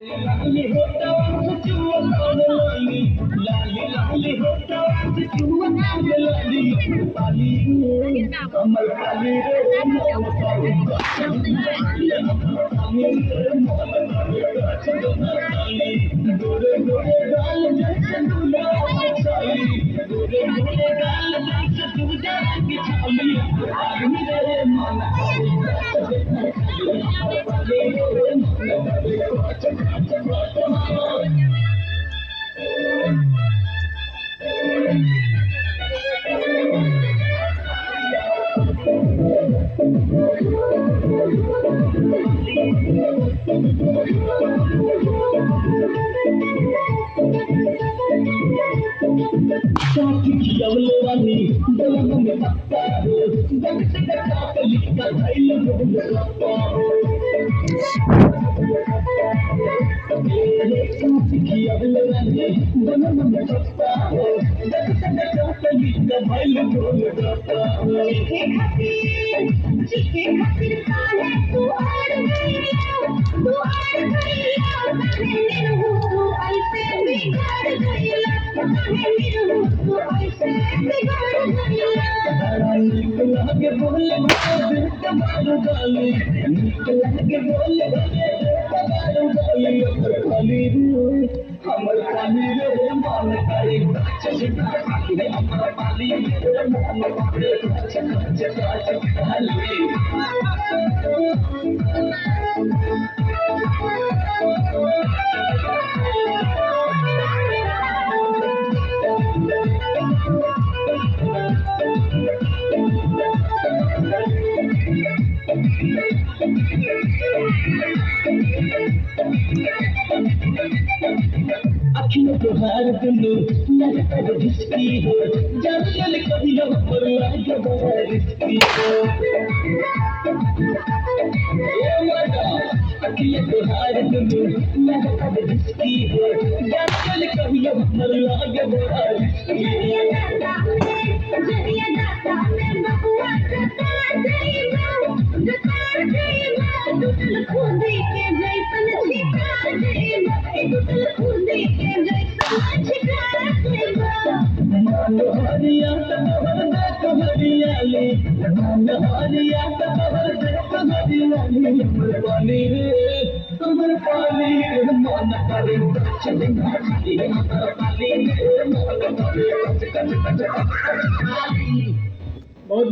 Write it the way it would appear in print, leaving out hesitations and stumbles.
लाली होता चुआ लाली लाली लाली होता चुआ लाली पाली कमल पाली रे मोल पाली गोरे गोरे गाल जैसे दूल्हा चाली गोरे गोरे गाल जैसे दूल्हा की चाली पाली रे मोल पाली रे मोल चाकी खियावले वाली दलम में पत्ता हो जग से काट लिखा धैल गोल रप्पा हो चाकी खियावले वाली दलम में पत्ता हो जग से काट लिखा धैल गोल रप्पा हो चिके खातिर काहे तू आड़ गइया काहे निरहु तू ऐसे बिगाड़ गइया काहे निरहु तू ऐसे बिगाड़ गइया नीक लागे बोले दिल कबाड़ू गाली नीक लागे बोले कबाड़ू गाली हमर पाली रे मन करे चल रे हमर पाली रे मन करे चल अखियों को हार दिलो लगता है रिस्की हो जब चल कभी लो पर लागे बड़ा रिस्की हो अखियों को हार दिलो लगता है रिस्की हो जब चल कभी लो पर लागे बड़ा रिस्की हो जरिया दाता में बबुआ जता जाइबा दुतल खुदी के जैसन छिका जाइबा दुतल खुदी के जैसन छिका जाइबा मनोहरिया तबर देख हरियाली मनोहरिया तबर देख हरियाली हमर पाली रे हमर पाली रे मन करे चल घाटी हमर पाली रे मन करे बहुत